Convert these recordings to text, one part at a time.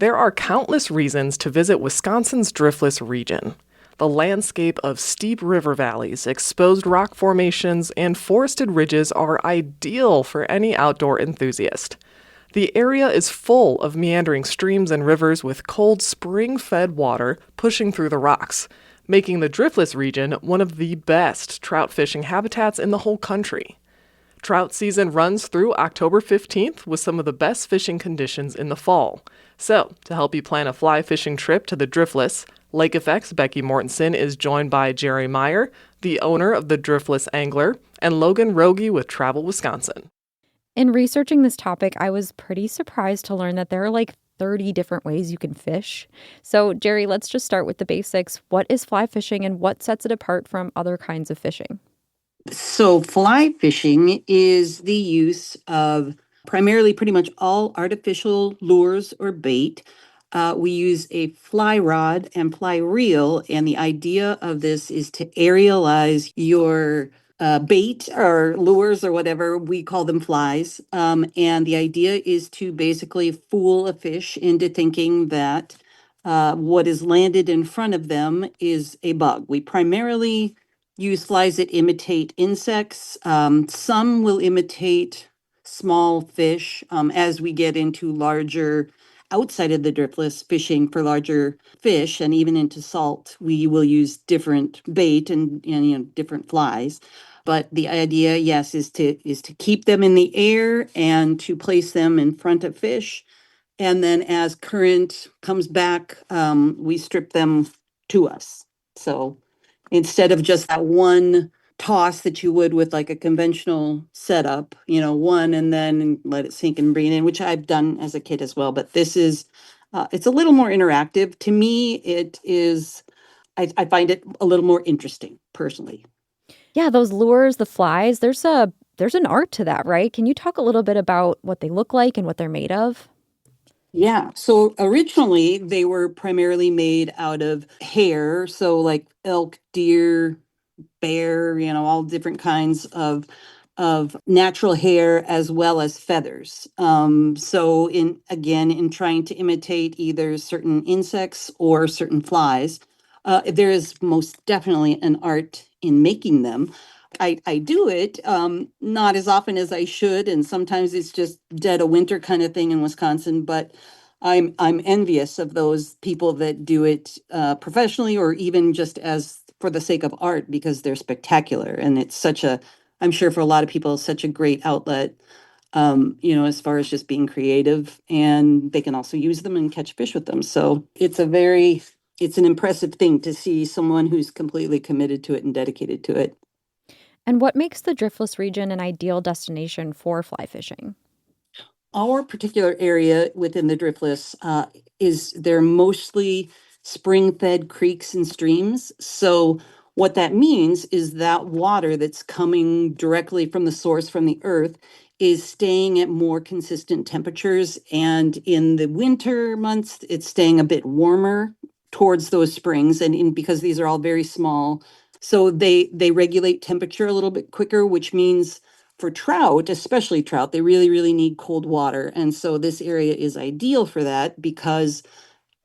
There are countless reasons to visit Wisconsin's Driftless Region. The landscape of steep river valleys, exposed rock formations, and forested ridges are ideal for any outdoor enthusiast. The area is full of meandering streams and rivers with cold spring-fed water pushing through the rocks, making the Driftless region one of the best trout fishing habitats in the whole country. Trout season runs through October 15th with some of the best fishing conditions in the fall. So, to help you plan a fly fishing trip to the Driftless, Lake Effect's Becky Mortensen is joined by Jerry Meyer, the owner of the Driftless Angler, and Logan Rogie with Travel Wisconsin. In researching this topic, I was pretty surprised to learn that there are like 30 different ways you can fish. So, Jerry, let's just start with the basics. What is fly fishing and what sets it apart from other kinds of fishing? So, fly fishing is the use of primarily pretty much all artificial lures or bait. We use a fly rod and fly reel, and the idea of this is to aerialize your bait or lures or whatever. We call them flies. And the idea is to basically fool a fish into thinking that what is landed in front of them is a bug. We primarily use flies that imitate insects. Some will imitate small fish. As we get into larger, outside of the driftless fishing for larger fish and even into salt, we will use different bait and different flies. But the idea, yes, is to keep them in the air and to place them in front of fish. And then as current comes back, we strip them to us. So instead of just that one toss that you would with like a conventional setup, one and then let it sink and breathe in, which I've done as a kid as well. But this is, it's a little more interactive. To me, it is, I find it a little more interesting personally. Yeah, those lures, the flies, there's an art to that, right? Can you talk a little bit about what they look like and what they're made of? Yeah. So originally they were primarily made out of hair. So like elk, deer, bear, all different kinds of natural hair as well as feathers. So in trying to imitate either certain insects or certain flies, there is most definitely an art in making them. I do it not as often as I should, and sometimes it's just dead of winter kind of thing in Wisconsin. But I'm envious of those people that do it professionally or even just as for the sake of art because they're spectacular and it's such a I'm sure for a lot of people such a great outlet. As far as just being creative, and they can also use them and catch fish with them. So it's an impressive thing to see someone who's completely committed to it and dedicated to it. And what makes the Driftless region an ideal destination for fly fishing? Our particular area within the Driftless is they're mostly spring-fed creeks and streams. So what that means is that water that's coming directly from the source from the earth is staying at more consistent temperatures. And in the winter months, it's staying a bit warmer towards those springs. And because these are all very small, so they regulate temperature a little bit quicker, which means for trout, especially trout, they really, really need cold water. And so this area is ideal for that because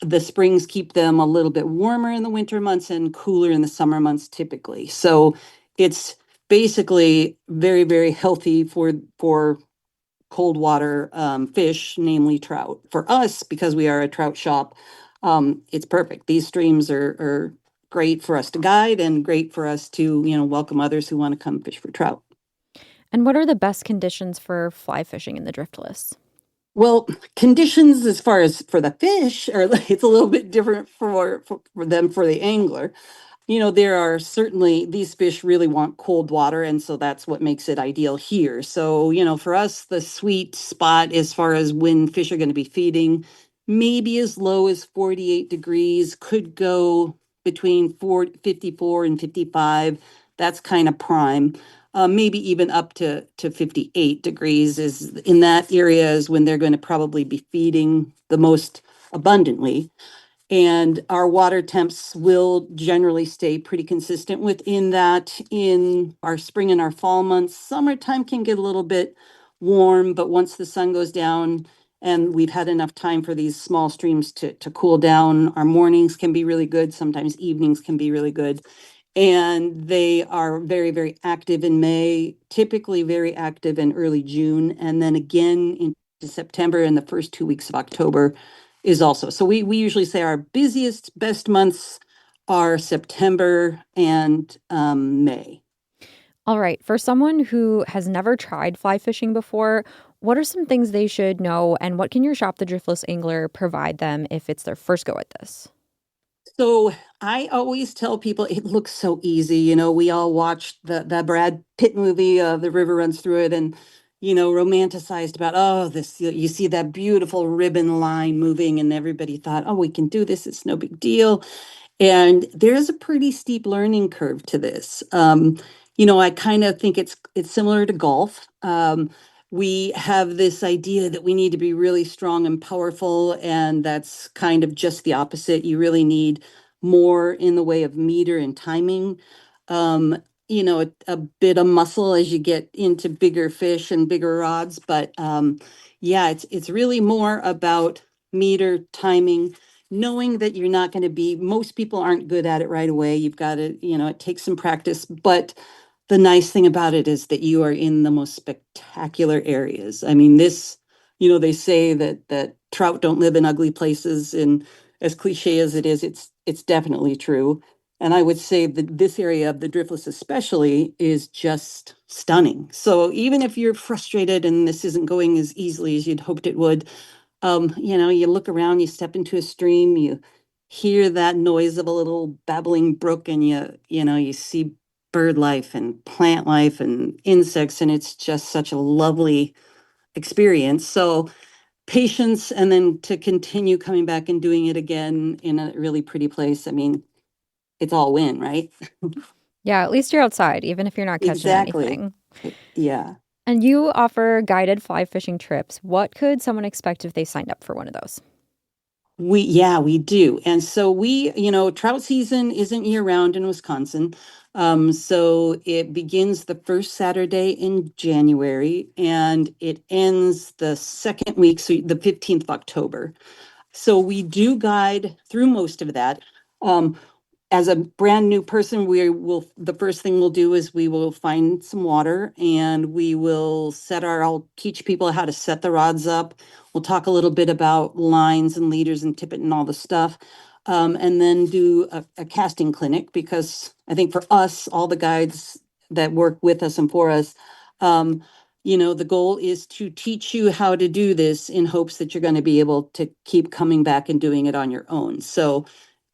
the springs keep them a little bit warmer in the winter months and cooler in the summer months typically. So it's basically very, very healthy for cold water fish, namely trout. For us, because we are a trout shop, it's perfect. These streams are great for us to guide and great for us to, welcome others who want to come fish for trout. And what are the best conditions for fly fishing in the Driftless? Well, conditions as far as for the fish are it's a little bit different for them for the angler. There are certainly these fish really want cold water, and so that's what makes it ideal here. So, for us, the sweet spot as far as when fish are going to be feeding, maybe as low as 48 degrees, could go between 54 and 55. That's kind of prime. Maybe even up to 58 degrees is in that area is when they're going to probably be feeding the most abundantly. And our water temps will generally stay pretty consistent within that in our spring and our fall months. Summertime can get a little bit warm, but once the sun goes down and we've had enough time for these small streams to cool down. Our mornings can be really good. Sometimes evenings can be really good. And they are very, very active in May, typically very active in early June, and then again into September and the first 2 weeks of October is also. So we usually say our busiest, best months are September and May. All right, for someone who has never tried fly fishing before, what are some things they should know, and what can your shop, the Driftless Angler, provide them if it's their first go at this? So I always tell people it looks so easy. We all watched the Brad Pitt movie, The River Runs Through It, and romanticized about, oh, this, you see that beautiful ribbon line moving, and everybody thought, oh, we can do this. It's no big deal. And there's a pretty steep learning curve to this. I kind of think it's similar to golf. We have this idea that we need to be really strong and powerful, and that's kind of just the opposite. You really need more in the way of meter and timing. A bit of muscle as you get into bigger fish and bigger rods, but yeah, it's really more about meter timing, knowing that you're not going to be, most people aren't good at it right away. You've got to, it takes some practice, but the nice thing about it is that you are in the most spectacular areas. I mean, they say that trout don't live in ugly places, and as cliche as it is, it's definitely true. And I would say that this area of the Driftless especially is just stunning. So even if you're frustrated and this isn't going as easily as you'd hoped it would, you look around, you step into a stream, you hear that noise of a little babbling brook, and you see bird life and plant life and insects, and it's just such a lovely experience. So patience, and then to continue coming back and doing it again in a really pretty place. I mean, it's all win, right? Yeah, at least you're outside, even if you're not catching Exactly. anything. Yeah. And you offer guided fly fishing trips. What could someone expect if they signed up for one of those? We do. And so trout season isn't year round in Wisconsin. So it begins the first Saturday in January and it ends the second week, so the 15th of October. So we do guide through most of that. Um, as a brand new person, the first thing we'll do is we will find some water and I'll teach people how to set the rods up. We'll talk a little bit about lines and leaders and tippet and all the stuff. And then do a casting clinic, because I think for us, all the guides that work with us and for us, the goal is to teach you how to do this in hopes that you're going to be able to keep coming back and doing it on your own. So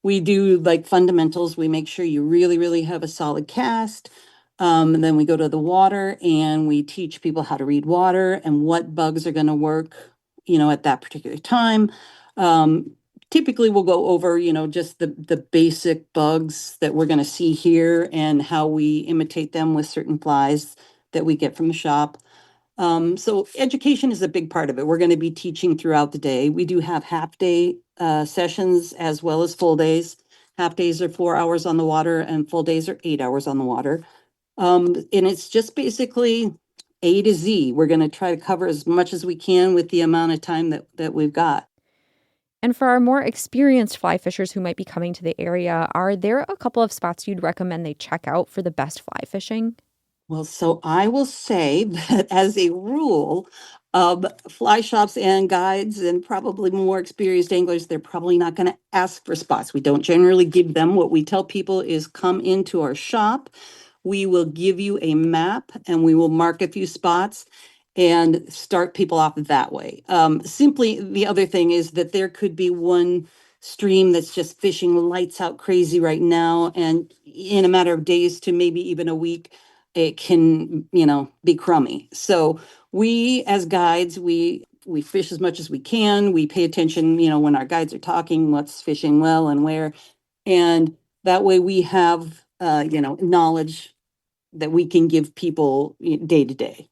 we do like fundamentals. We make sure you really, really have a solid cast. And then we go to the water and we teach people how to read water and what bugs are going to work, at that particular time. Um, Typically we'll go over, just the basic bugs that we're going to see here and how we imitate them with certain flies that we get from the shop. So education is a big part of it. We're going to be teaching throughout the day. We do have half day sessions as well as full days. Half days are 4 hours on the water and full days are 8 hours on the water. And it's just basically A to Z. We're going to try to cover as much as we can with the amount of time that we've got. And for our more experienced fly fishers who might be coming to the area, are there a couple of spots you'd recommend they check out for the best fly fishing? Well, so I will say that as a rule, fly shops and guides and probably more experienced anglers, they're probably not going to ask for spots. We don't generally give them. What we tell people is come into our shop. We will give you a map and we will mark a few spots and start people off that way. Simply, the other thing is that there could be one stream that's just fishing lights out crazy right now, and in a matter of days to maybe even a week, it can, be crummy. So we, as guides, we fish as much as we can. We pay attention, when our guides are talking, what's fishing well and where. And that way we have, knowledge that we can give people day to day.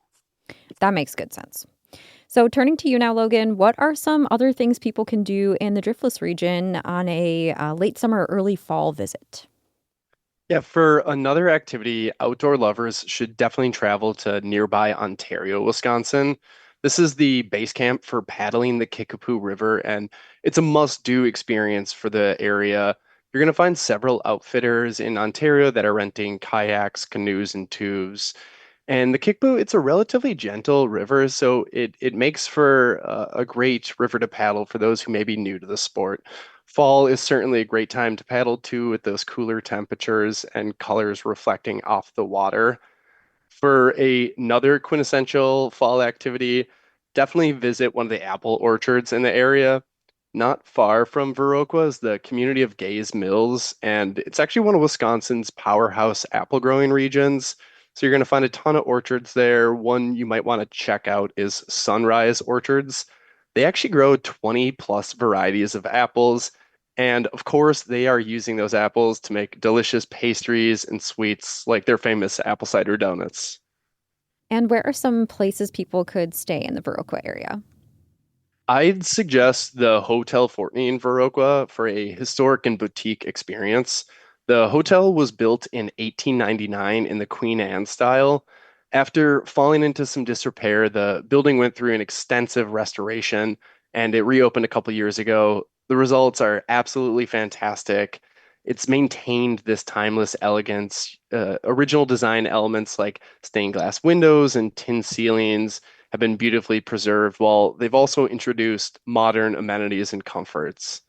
That makes good sense. So, turning to you now, Logan, what are some other things people can do in the Driftless region on a late summer or early fall visit? Yeah, for another activity, outdoor lovers should definitely travel to nearby Ontario, Wisconsin. This is the base camp for paddling the Kickapoo River, and it's a must-do experience for the area. You're going to find several outfitters in Ontario that are renting kayaks, canoes, and tubes. And the Kickapoo, it's a relatively gentle river, so it makes for a great river to paddle for those who may be new to the sport. Fall is certainly a great time to paddle too, with those cooler temperatures and colors reflecting off the water. For another quintessential fall activity, definitely visit one of the apple orchards in the area. Not far from Viroqua is the community of Gays Mills, and it's actually one of Wisconsin's powerhouse apple growing regions. So you're going to find a ton of orchards there. One you might want to check out is Sunrise Orchards. They actually grow 20 plus varieties of apples. And of course, they are using those apples to make delicious pastries and sweets like their famous apple cider donuts. And where are some places people could stay in the Viroqua area? I'd suggest the Hotel Fortney in Viroqua for a historic and boutique experience. The hotel was built in 1899 in the Queen Anne style. After falling into some disrepair, the building went through an extensive restoration and it reopened a couple years ago. The results are absolutely fantastic. It's maintained this timeless elegance, original design elements like stained glass windows and tin ceilings have been beautifully preserved, while they've also introduced modern amenities and comforts.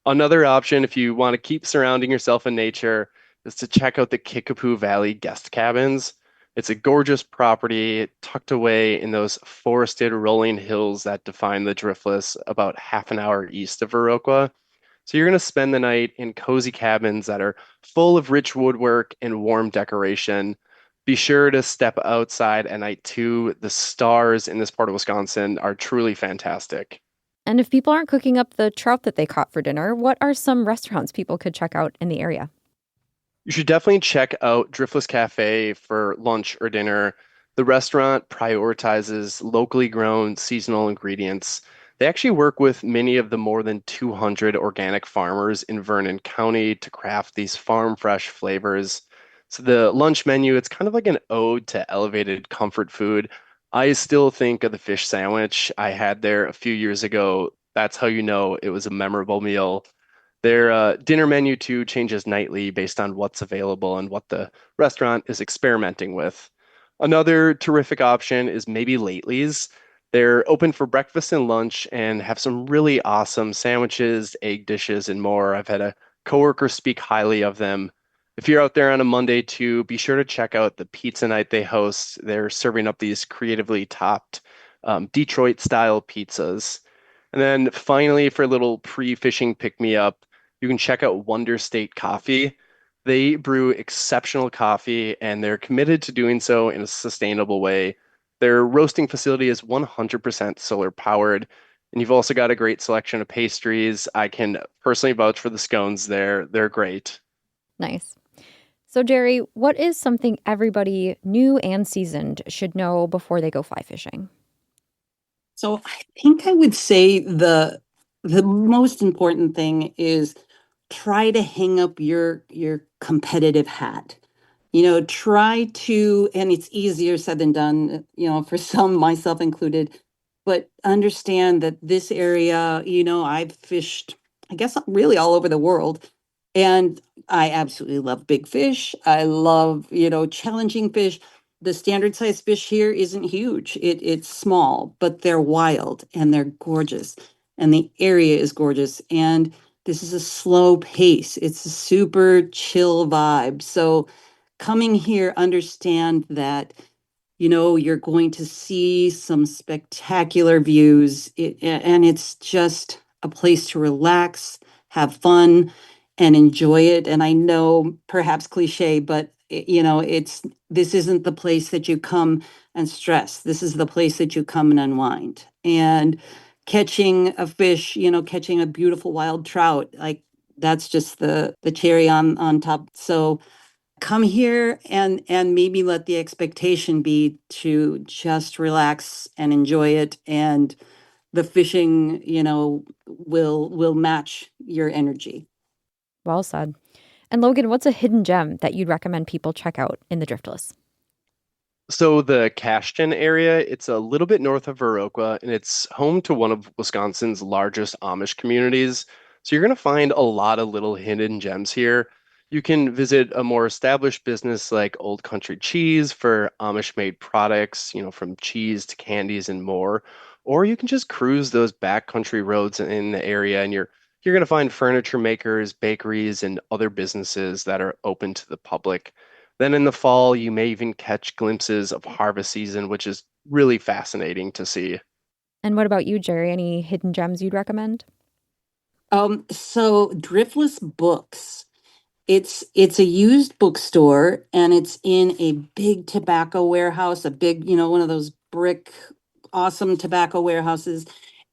Another option, if you want to keep surrounding yourself in nature, is to check out the Kickapoo Valley guest cabins. It's a gorgeous property tucked away in those forested rolling hills that define the Driftless about half an hour east of Viroqua. So you're going to spend the night in cozy cabins that are full of rich woodwork and warm decoration. Be sure to step outside at night too. The stars in this part of Wisconsin are truly fantastic. And if people aren't cooking up the trout that they caught for dinner, what are some restaurants people could check out in the area? You should definitely check out Driftless Cafe for lunch or dinner. The restaurant prioritizes locally grown seasonal ingredients. They actually work with many of the more than 200 organic farmers in Vernon County to craft these farm fresh flavors. So the lunch menu, it's kind of like an ode to elevated comfort food. I still think of the fish sandwich I had there a few years ago. That's how you know it was a memorable meal. Their dinner menu too changes nightly based on what's available and what the restaurant is experimenting with. Another terrific option is maybe Lately's. They're open for breakfast and lunch and have some really awesome sandwiches, egg dishes, and more. I've had a coworker speak highly of them. If you're out there on a Monday too, be sure to check out the pizza night they host. They're serving up these creatively topped Detroit style pizzas. And then finally, for a little pre-fishing pick-me-up, you can check out Wonder State Coffee. They brew exceptional coffee and they're committed to doing so in a sustainable way. Their roasting facility is 100% solar powered, and you've also got a great selection of pastries. I can personally vouch for the scones there. They're great. Nice. So, Jerry, what is something everybody new and seasoned should know before they go fly fishing? So I think I would say the most important thing is try to hang up your competitive hat. Try to, and it's easier said than done, for some, myself included, but understand that this area, I've fished, I guess, really all over the world. And I absolutely love big fish. I love, challenging fish. The standard size fish here isn't huge. It's small, but they're wild and they're gorgeous. And the area is gorgeous. And this is a slow pace. It's a super chill vibe. So coming here, understand that you're going to see some spectacular views, and it's just a place to relax, have fun, and enjoy it. And I know perhaps cliche, but this isn't the place that you come and stress. This is the place that you come and unwind. And catching a fish, catching a beautiful wild trout, like that's just the cherry on top. So come here and maybe let the expectation be to just relax and enjoy it, and the fishing will match your energy. Well said. And Logan, what's a hidden gem that you'd recommend people check out in the Driftless? So the Cashton area, it's a little bit north of Viroqua, and it's home to one of Wisconsin's largest Amish communities. So you're going to find a lot of little hidden gems here. You can visit a more established business like Old Country Cheese for Amish-made products, from cheese to candies and more. Or you can just cruise those backcountry roads in the area, and you're going to find furniture makers, bakeries, and other businesses that are open to the public. Then in the fall, you may even catch glimpses of harvest season, which is really fascinating to see. And what about you, Jerry? Any hidden gems you'd recommend? So Driftless Books. It's a used bookstore and it's in a big tobacco warehouse, a big, one of those brick awesome tobacco warehouses.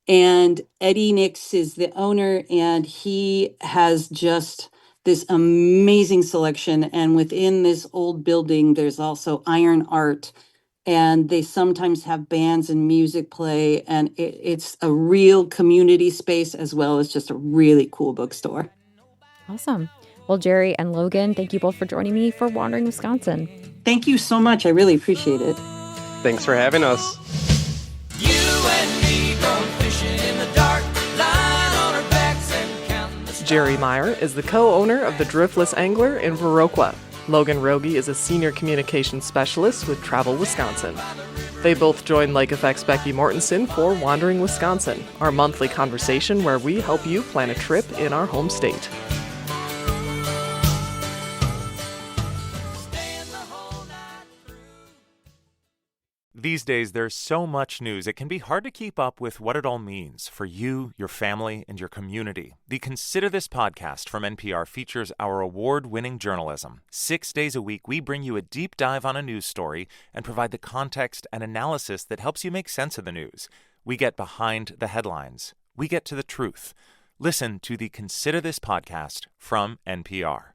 And Eddie Nix is the owner and he has just this amazing selection. And within this old building, there's also iron art and they sometimes have bands and music play. And it's a real community space as well as just a really cool bookstore. Awesome. Well, Jerry and Logan, thank you both for joining me for Wandering Wisconsin. Thank you so much. I really appreciate it. Thanks for having us. You and me going fishing in the dark, lying on our backs and counting the stars. Jerry Meyer is the co-owner of the Driftless Angler in Viroqua. Logan Rogie is a senior communications specialist with Travel Wisconsin. They both join Lake Effect's Becky Mortensen for Wandering Wisconsin, our monthly conversation where we help you plan a trip in our home state. These days, there's so much news, it can be hard to keep up with what it all means for you, your family, and your community. The Consider This podcast from NPR features our award-winning journalism. 6 days a week, we bring you a deep dive on a news story and provide the context and analysis that helps you make sense of the news. We get behind the headlines. We get to the truth. Listen to the Consider This podcast from NPR.